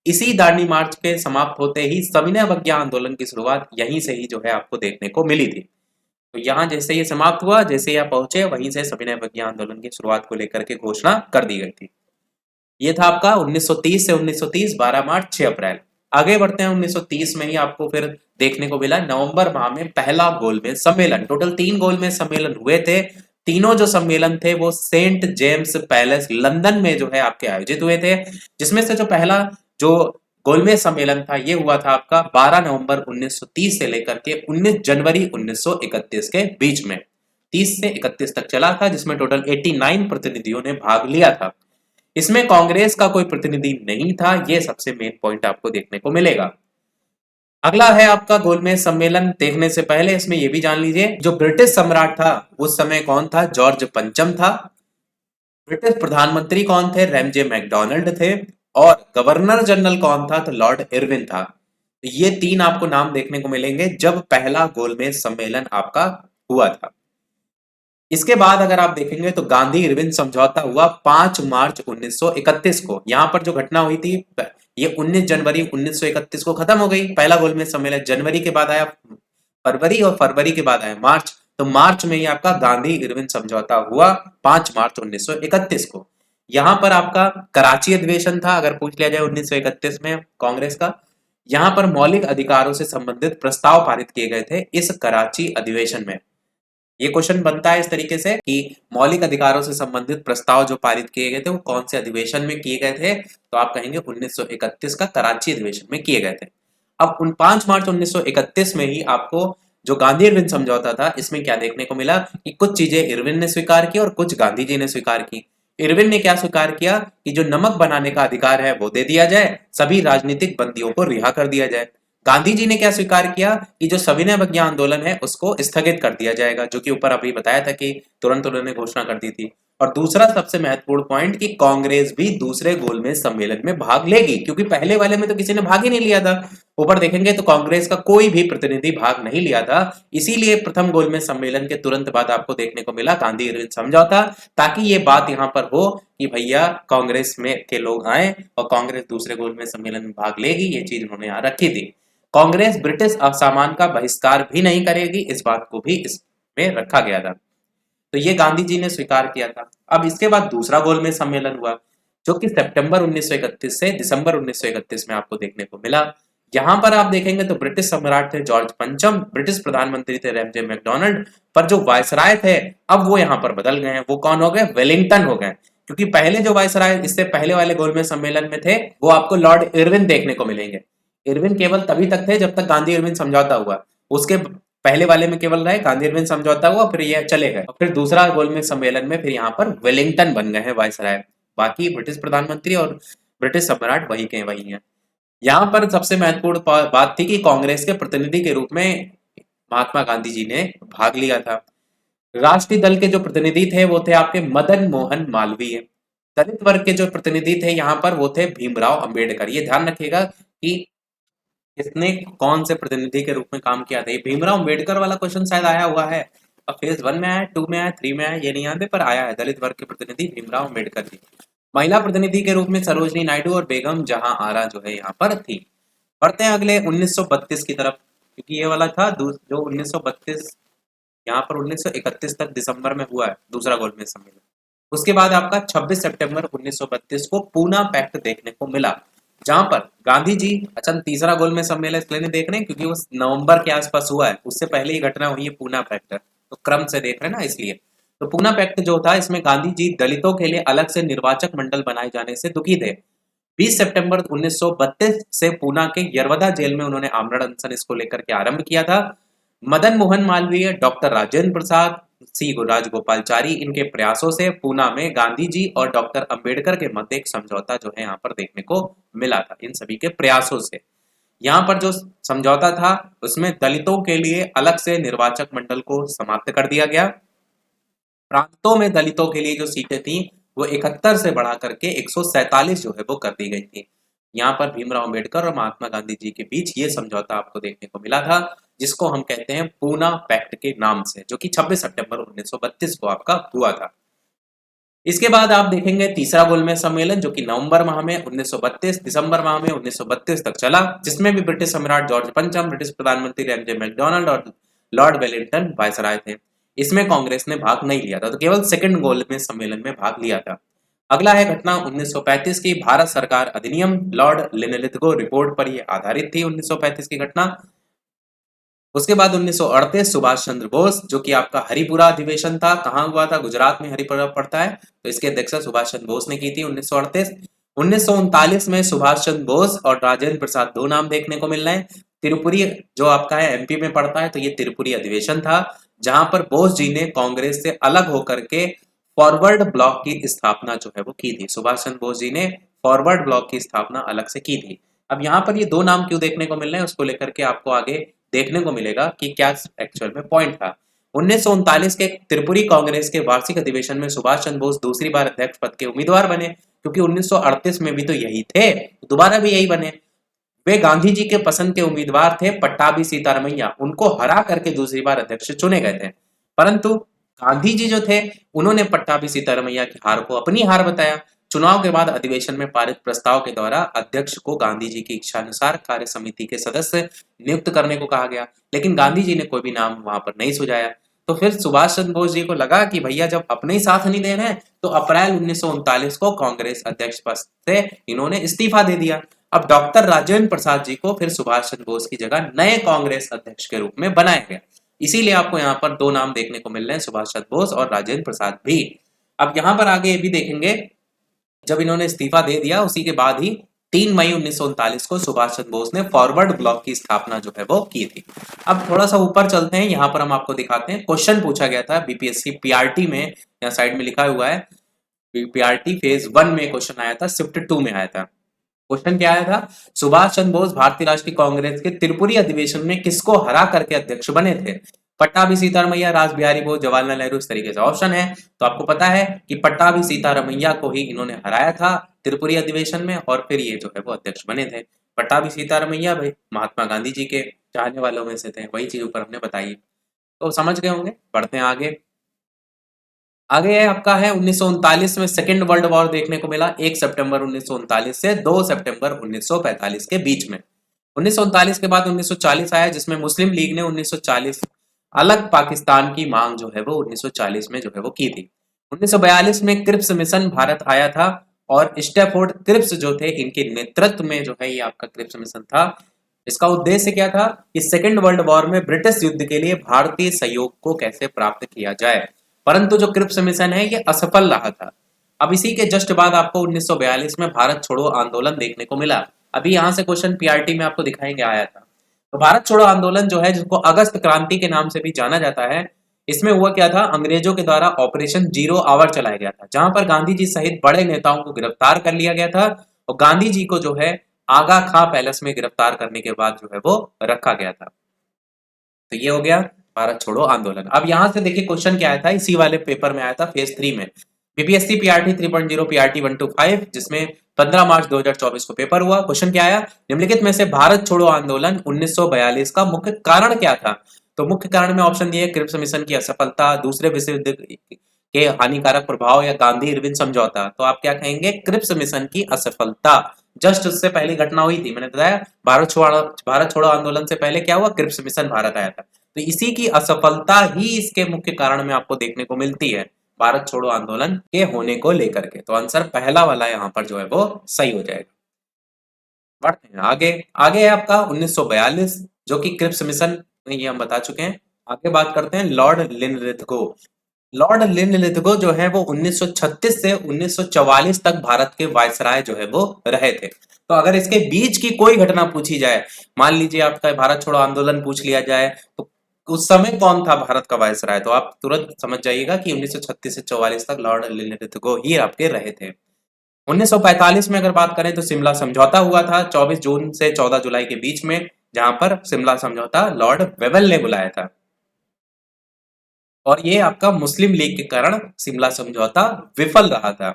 इसी दांडी मार्च के समाप्त होते ही सविनय अवज्ञा आंदोलन की शुरुआत यहीं से ही जो है आपको देखने को मिली थी। तो यहाँ जैसे ये समाप्त हुआ, जैसे यहाँ पहुंचे, वहीं से सविनय अवज्ञा आंदोलन की शुरुआत को लेकर के घोषणा कर दी गई थी। ये था आपका 1930 से 1930, 12 मार्च 6 अप्रैल। आगे बढ़ते हैं, 1930 में ही आपको फिर देखने को मिला नवंबर माह में पहला गोलमेज सम्मेलन। टोटल 3 गोलमेज सम्मेलन हुए थे, तीनों जो सम्मेलन थे वो सेंट जेम्स पैलेस लंदन में जो है आपके आयोजित हुए थे, जिसमें से जो पहला जो गोलमेज सम्मेलन था ये हुआ था आपका 12 नवंबर 1930 से लेकर के 19 जनवरी 1931 के बीच में, 30 से 31 तक चला था, जिसमें टोटल 89 प्रतिनिधियों ने भाग लिया था। इसमें कांग्रेस का कोई प्रतिनिधि नहीं था, ये सबसे मेन पॉइंट आपको देखने को मिलेगा। अगला है आपका गोलमेज सम्मेलन, देखने से पहले इसमें यह भी जान लीजिए, जो ब्रिटिश सम्राट था उस समय कौन था, जॉर्ज पंचम था। ब्रिटिश प्रधानमंत्री कौन थे, रैमजे मैकडोनाल्ड थे। और गवर्नर जनरल कौन था, तो लॉर्ड इरविन था। ये 3 आपको नाम देखने को मिलेंगे जब पहला गोलमेज सम्मेलन आपका हुआ था। इसके बाद अगर आप देखेंगे तो गांधी इरविन समझौता हुआ 5 मार्च 1931 को। यहां पर जो घटना हुई थी ये 19 जनवरी 1931 को खत्म हो गई। पहला गोलमेज सम्मेलन जनवरी के बाद आया फरवरी, और फरवरी के बाद आया मार्च, तो मार्च में ही आपका गांधी इरविन समझौता हुआ 5 मार्च 1931 को। यहां पर आपका कराची अधिवेशन था, अगर पूछ लिया जाए 1931 में कांग्रेस का, यहां पर मौलिक अधिकारों से संबंधित प्रस्ताव पारित किए गए थे इस कराची अधिवेशन में। ये क्वेश्चन बनता है इस तरीके से कि मौलिक अधिकारों से संबंधित प्रस्ताव जो पारित किए गए थे वो कौन से अधिवेशन में किए गए थे, तो आप कहेंगे 1931 का कराची अधिवेशन में किए गए थे। अब 5 मार्च 1931 में ही आपको जो गांधी इरविन समझौता था, इसमें क्या देखने को मिला कि कुछ चीजें इरविन ने स्वीकार की और कुछ गांधी जी ने स्वीकार की। इरविन ने क्या स्वीकार किया कि जो नमक बनाने का अधिकार है वो दे दिया जाए, सभी राजनीतिक बंदियों को रिहा कर दिया जाए। गांधी जी ने क्या स्वीकार किया कि जो सविनय अवज्ञा आंदोलन है उसको स्थगित कर दिया जाएगा, जो कि ऊपर अभी बताया था कि तुरंत उन्होंने घोषणा कर दी थी। और दूसरा सबसे महत्वपूर्ण पॉइंट कि कांग्रेस भी दूसरे गोलमेज सम्मेलन में भाग लेगी, क्योंकि पहले वाले में तो किसी ने भाग ही नहीं लिया था। ऊपर देखेंगे तो कांग्रेस का कोई भी प्रतिनिधि भाग नहीं लिया था, इसीलिए प्रथम गोलमेज सम्मेलन के तुरंत बाद आपको देखने को मिला गांधी इरविन समझौता, ताकि ये बात यहाँ पर हो कि भैया कांग्रेस में के लोग आए और कांग्रेस दूसरे गोलमेज सम्मेलन में भाग लेगी, ये चीज उन्होंने यहाँ रखी थी। कांग्रेस ब्रिटिश असामान का बहिष्कार भी नहीं करेगी, इस बात को भी इसमें रखा गया था। तो ये गांधी जी ने स्वीकार किया था। अब इसके बाद दूसरा गोलमेज सम्मेलन हुआ, जो कि सितंबर 1931 से दिसंबर 1931 में आपको देखने को मिला। यहां पर आप देखेंगे तो ब्रिटिश सम्राट थे जॉर्ज पंचम, ब्रिटिश प्रधानमंत्री थे रैमजे मैकडोनाल्ड, पर जो वायसराय थे अब वो यहाँ पर बदल गए हैं। वो कौन हो गए, वेलिंगटन हो गए। क्योंकि पहले जो वायसराय इससे पहले वाले गोलमेज सम्मेलन में थे वो आपको लॉर्ड इरविन देखने को मिलेंगे। इरविन केवल तभी तक थे जब तक गांधी इरविन समझौता हुआ, उसके पहले वाले में केवल रहे, गांधी इरविन समझौता हुआ, फिर ये चले गए, और फिर दूसरा गोलमेज सम्मेलन में फिर यहाँ पर वेलिंगटन बन गए हैं वायसराय। बाकी ब्रिटिश प्रधानमंत्री और ब्रिटिश सम्राट वही के वही हैं। यहाँ पर सबसे महत्वपूर्ण बात थी कि कांग्रेस के प्रतिनिधि के रूप में महात्मा गांधी जी ने भाग लिया था। राष्ट्रीय दल के जो प्रतिनिधि थे वो थे आपके मदन मोहन मालवीय। दलित वर्ग के जो प्रतिनिधि थे यहाँ पर वो थे भीमराव अंबेडकर। ये ध्यान रखिएगा कि किसने कौन से प्रतिनिधि के रूप में काम किया था। ये भीमराव अंबेडकर वाला क्वेश्चन शायद आया हुआ है, अब फेज 1 में आया, 2 में आया, 3 में आया, ये नहीं याद है, पर आया है। दलित वर्ग के प्रतिनिधि भीमराव अंबेडकर जी। महिला प्रतिनिधि के रूप में सरोजनी नायडू और बेगम जहां आरा जो है यहाँ पर थी। बढ़ते हैं अगले 1932 की तरफ, क्योंकि ये वाला था जो 1932, यहाँ पर 1931 तक दिसंबर में हुआ है दूसरा गोलमेज सम्मेलन। उसके बाद आपका 26 सितंबर 1932 को पूना पैक्ट देखने को मिला, जहां पर गांधी जी, अच्छा तीसरा गोलमेज सम्मेलन इसलिए नहीं देख रहे हैं क्योंकि वो नवंबर के आसपास हुआ है, उससे पहले ही घटना हुई है पूना पैक्ट, तो क्रम से देख रहे हैं ना इसलिए। तो पूना पैक्ट जो था, इसमें गांधी जी दलितों के लिए अलग से निर्वाचक मंडल बनाए जाने से दुखी थे। 20 सितंबर 1932 से पूना के यरवदा जेल में उन्होंने आमरण अनशन इसको लेकर के आरंभ किया था। मदन मोहन मालवीय, डॉक्टर राजेंद्र प्रसाद, सी राजगोपालचारी, इनके प्रयासों से पूना में गांधी जी और डॉक्टर अंबेडकर के मध्य एक समझौता जो है यहाँ पर देखने को मिला था। इन सभी के प्रयासों से यहाँ पर जो समझौता था उसमें दलितों के लिए अलग से निर्वाचक मंडल को समाप्त कर दिया गया। प्रांतों में दलितों के लिए जो सीटें थी वो 71 से बढ़ा करके 147 जो है वो कर दी गई थी। यहाँ पर भीमराव अंबेडकर और महात्मा गांधी जी के बीच ये समझौता आपको देखने को मिला था, जिसको हम कहते हैं पूना पैक्ट के नाम से, जो कि 26 सितंबर 1932 को आपका हुआ था। इसके बाद आप देखेंगे तीसरा गोलमेज सम्मेलन, जो कि नवंबर माह में 1932, दिसंबर माह में 1932 तक चला, जिसमें भी ब्रिटिश सम्राट जॉर्ज पंचम, ब्रिटिश प्रधानमंत्री एमजे मैकडोनाल्ड और लॉर्ड वेलिंगटन वायसराय थे। इसमें कांग्रेस ने भाग नहीं लिया था, तो केवल सेकंड गोलमेज सम्मेलन में भाग लिया था। अगला है घटना 1935 की भारत सरकार अधिनियम, लॉर्ड लिनलिथगो रिपोर्ट पर यह आधारित थी 1935 की घटना। उसके बाद 1938 सुभाष चंद्र बोस, जो कि आपका हरिपुरा अधिवेशन था, कहाँ हुआ था, गुजरात में हरिपुरा पड़ता है, तो इसके अध्यक्षता सुभाष चंद्र बोस ने की थी 1938। 1939 में सुभाष चंद्र बोस और राजेंद्र प्रसाद, दो नाम देखने को मिल रहे हैं। त्रिपुरी जो आपका है एमपी में पड़ता है, तो ये त्रिपुरी अधिवेशन था, जहां पर बोस जी ने कांग्रेस से अलग होकर के फॉरवर्ड ब्लॉक की स्थापना जो है वो की थी। सुभाष चंद्र बोस जी ने फॉरवर्ड ब्लॉक की स्थापना अलग से की थी। अब यहाँ पर ये दो नाम क्यों देखने को मिल रहे हैं, उसको लेकर के आपको आगे देखने को मिलेगा कि क्या एक्चुअल में पॉइंट था। 1939 के त्रिपुरी कांग्रेस के वार्षिक अधिवेशन में सुभाष चंद्र बोस दूसरी बार अध्यक्ष पद के उम्मीदवार बने, क्योंकि 1938 में भी तो यही थे, दोबारा भी यही बने। वे गांधी जी के पसंद के उम्मीदवार थे पट्टाभी सीतारमैया, उनको हरा करके दूसरी बार अध्यक्ष चुने गए थे। परंतु गांधी जी जो थे उन्होंने पट्टाभी सीतारमैया की हार को अपनी हार बताया। चुनाव के बाद अधिवेशन में पारित प्रस्ताव के द्वारा अध्यक्ष को गांधी जी की इच्छा अनुसार कार्य समिति के सदस्य नियुक्त करने को कहा गया, लेकिन गांधी जी ने कोई भी नाम वहां पर नहीं सुझाया। तो फिर सुभाष चंद्र बोस जी को लगा कि भैया जब अपने ही साथ नहीं दे रहे हैं, तो अप्रैल 1939 को कांग्रेस अध्यक्ष पद से इन्होंने इस्तीफा दे दिया। अब डॉक्टर राजेंद्र प्रसाद जी को फिर सुभाष चंद्र बोस की जगह नए कांग्रेस अध्यक्ष के रूप में बनाया गया। इसीलिए आपको यहाँ पर दो नाम देखने को मिल रहे हैं, सुभाष चंद्र बोस और राजेंद्र प्रसाद भी। अब यहाँ पर आगे ये भी देखेंगे, जब इन्होंने इस्तीफा दे दिया उसी के बाद ही 3 मई 1939 को सुभाष चंद्र बोस ने फॉरवर्ड ब्लॉक की स्थापना जो है वो की थी। अब थोड़ा सा ऊपर चलते हैं, यहाँ पर हम आपको दिखाते हैं क्वेश्चन पूछा गया था बीपीएससी पीआरटी में, यहाँ साइड में लिखा हुआ है पीआरटी फेज 1 में क्वेश्चन आया था, शिफ्ट 2 में आया था। क्वेश्चन क्या आया था, सुभाष चंद्र बोस भारतीय राष्ट्रीय कांग्रेस के त्रिपुरी अधिवेशन में किसको हरा करके अध्यक्ष बने थे? पट्टाभी सीतारमैया, रास बिहारी बोस, जवाहरलाल नेहरू, इस तरीके से ऑप्शन है। तो आपको पता है कि पट्टाभी सीतारमैया को ही इन्होंने हराया था त्रिपुरी अधिवेशन में, और फिर ये जो है वो अध्यक्ष बने थे। पट्टाभी सीतारमैया भाई महात्मा गांधी जी के चाहने वालों में से थे, वही चीज ऊपर हमने बताई, तो समझ गए होंगे। बढ़ते हैं आगे। आगे है आपका है 1939 में सेकेंड वर्ल्ड वॉर देखने को मिला, 1 सितंबर 1939 से 2 सितंबर 1945 के बीच में। 1939 के बाद 1940 आया, जिसमें मुस्लिम लीग ने 1940 अलग पाकिस्तान की मांग जो है वो 1940 में जो है वो की थी। 1942 में क्रिप्स मिशन भारत आया था, और स्टैफोर्ड क्रिप्स जो थे इनके नेतृत्व में जो है ये आपका क्रिप्स मिशन था। इसका उद्देश्य क्या था कि सेकेंड वर्ल्ड वॉर में ब्रिटिश युद्ध के लिए भारतीय सहयोग को कैसे प्राप्त किया जाए, परंतु जो क्रिप्स मिशन है ये असफल रहा था। अब इसी के जस्ट बाद आपको 1942 में भारत छोड़ो आंदोलन देखने को मिला। अभी यहाँ से क्वेश्चन पीआरटी में आपको दिखाएंगे आया था। तो भारत छोड़ो आंदोलन जो है, जिसको अगस्त क्रांति के नाम से भी जाना जाता है, इसमें हुआ क्या था, अंग्रेजों के द्वारा ऑपरेशन जीरो आवर चलाया गया था, जहां पर गांधी जी सहित बड़े नेताओं को गिरफ्तार कर लिया गया था, और गांधी जी को जो है आगा खां पैलेस में गिरफ्तार करने के बाद जो है वो रखा गया था। तो ये हो गया भारत छोड़ो आंदोलन। अब यहां से देखिए क्वेश्चन क्या आया था, इसी वाले पेपर में आया था फेज 3 में। बीपीएससी पीआरटी 3.0 पीआरटी 125 जिसमें 15 मार्च 2024 को पेपर हुआ। क्वेश्चन क्या आया, निम्नलिखित में से भारत छोड़ो आंदोलन 1942 का मुख्य कारण क्या था। तो मुख्य कारण में ऑप्शन दिए, क्रिप्स मिशन की असफलता, दूसरे विश्व युद्ध के हानिकारक प्रभाव या गांधी इरविन समझौता। तो आप क्या कहेंगे, क्रिप्स मिशन की असफलता। जस्ट उससे पहली घटना हुई थी, मैंने बताया भारत छोड़ो आंदोलन से पहले क्या हुआ, क्रिप्स मिशन भारत आया था। तो इसी की असफलता ही इसके मुख्य कारण में आपको देखने को मिलती है, भारत छोड़ो आंदोलन के होने को लेकर के। तो आंसर पहला वाला यहाँ पर जो है वो सही हो जाएगा। बढ़ते हैं आगे। आगे है आपका 1942 जो कि क्रिप्स मिशन, ये हम बता चुके हैं। आगे बात करते हैं लॉर्ड लिनलिथगो। लॉर्ड लिनलिथगो जो है वो 1936 से 1944 तक भारत के वायसराय जो है वो रहे थे। तो अगर इसके बीच की कोई घटना पूछी जाए, मान लीजिए आपका भारत छोड़ो आंदोलन पूछ लिया जाए, तो उस समय कौन था भारत का वायसराय, तो आप तुरंत समझ जाइएगा कि 1936 से 44 तक लॉर्ड लिनलिथगो ही आपके रहे थे। 1945 में अगर बात करें तो शिमला समझौता हुआ था 24 जून से 14 जुलाई के बीच में, जहां पर शिमला समझौता लॉर्ड वेवेल ने बुलाया था। और ये आपका मुस्लिम लीग के कारण शिमला समझौता विफल रहा था।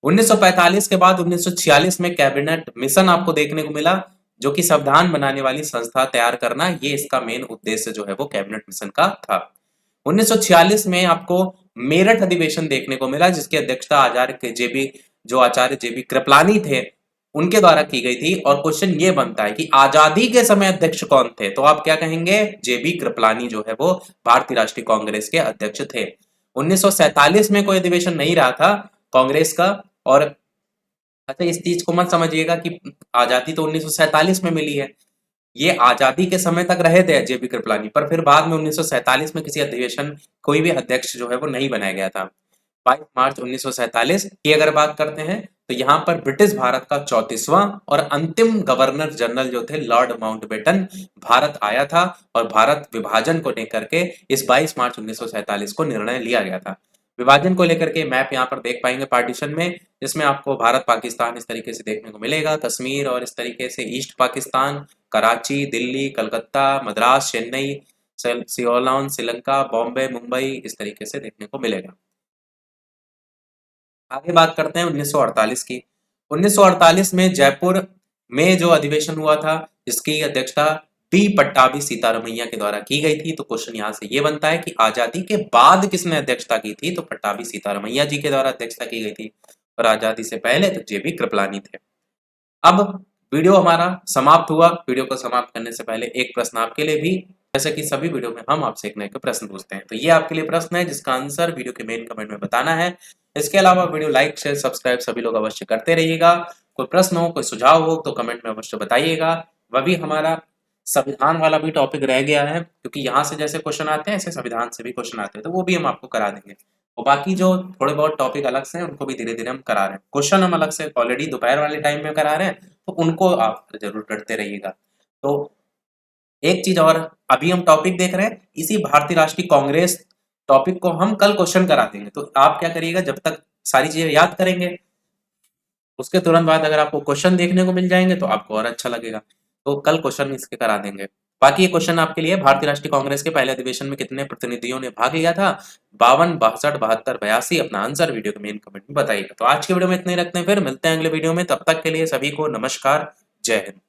1945 के बाद 1946 में कैबिनेट मिशन आपको देखने को मिला, जो कि संविधान बनाने वाली संस्था तैयार करना, ये इसका मेन उद्देश्य जो है वो कैबिनेट मिशन का था। 1946 में आपको मेरठ अधिवेशन देखने को मिला, जिसकी अध्यक्षता आचार्य जेबी कृपलानी थे, उनके द्वारा की गई थी। और क्वेश्चन ये बनता है कि आजादी के समय अध्यक्ष कौन थे, तो आप क्या कहेंगे, जेबी कृपलानी जो है वो भारतीय राष्ट्रीय कांग्रेस के अध्यक्ष थे। 1947 में कोई अधिवेशन नहीं रहा था कांग्रेस का। और अच्छा, इस चीज को मत समझिएगा कि आजादी तो 1947 में मिली है, ये आजादी के समय तक रहे थे जेबी कृपलानी, पर फिर बाद में 1947 में किसी अधिवेशन कोई भी अध्यक्ष जो है वो नहीं बनाया गया था। 22 मार्च 1947 की अगर बात करते हैं तो यहाँ पर ब्रिटिश भारत का 34वां और अंतिम गवर्नर जनरल जो थे लॉर्ड माउंटबेटन भारत आया था, और भारत विभाजन को लेकर के इस 22 मार्च 1947 को निर्णय लिया गया था। विभाजन को लेकर के मैप यहाँ पर देख पाएंगे पार्टीशन में, जिसमें आपको भारत पाकिस्तान इस तरीके से देखने को मिलेगा, कश्मीर और इस तरीके से ईस्ट पाकिस्तान, कराची, दिल्ली, कलकत्ता, मद्रास, चेन्नई, सियोलोन, श्रीलंका, बॉम्बे, मुंबई, इस तरीके से देखने को मिलेगा। आगे बात करते हैं 1948 की। 1948 में जयपुर में जो अधिवेशन हुआ था, जिसकी अध्यक्षता पी पट्टाभी सीतारमैया के द्वारा की गई थी। तो क्वेश्चन यहाँ से ये बनता है कि आजादी के बाद किसने अध्यक्षता की थी, तो पट्टाभी सीतारमैया जी के द्वारा अध्यक्षता की गई थी। और आजादी से पहले तो जेबी कृपलानी थे। अब वीडियो हमारा समाप्त हुआ। वीडियो को समाप्त करने से पहले एक प्रश्न आपके लिए भी, जैसे कि सभी वीडियो में हम आपसे एक नए प्रश्न पूछते हैं, तो ये आपके लिए प्रश्न है जिसका आंसर वीडियो के मेन कमेंट में बताना है। इसके अलावा वीडियो लाइक शेयर सब्सक्राइब सभी लोग अवश्य करते रहिएगा। कोई प्रश्न हो, कोई सुझाव हो तो कमेंट में अवश्य बताइएगा। वह भी हमारा संविधान वाला भी टॉपिक रह गया है, क्योंकि यहाँ से जैसे क्वेश्चन आते हैं ऐसे संविधान से भी क्वेश्चन आते हैं, तो वो भी हम आपको करा देंगे। और बाकी जो थोड़े बहुत टॉपिक अलग से हैं उनको भी धीरे धीरे हम करा रहे हैं। क्वेश्चन हम अलग से ऑलरेडी दोपहर वाले टाइम में करा रहे हैं, तो उनको आप जरूर करते रहिएगा। तो एक चीज और, अभी हम टॉपिक देख रहे हैं इसी भारतीय राष्ट्रीय कांग्रेस टॉपिक को हम कल क्वेश्चन करा देंगे। तो आप क्या करिएगा, जब तक सारी चीजें याद करेंगे उसके तुरंत बाद अगर आपको क्वेश्चन देखने को मिल जाएंगे तो आपको और अच्छा लगेगा। तो कल क्वेश्चन इसके करा देंगे। बाकी ये क्वेश्चन आपके लिए, भारतीय राष्ट्रीय कांग्रेस के पहले अधिवेशन में कितने प्रतिनिधियों ने भाग लिया था, 52, 62, 72, 82। अपना आंसर वीडियो के मेन कमेंट में बताइएगा। तो आज के वीडियो में इतने ही रखते हैं, फिर मिलते हैं अगले वीडियो में। तब तक के लिए सभी को नमस्कार, जय हिंद।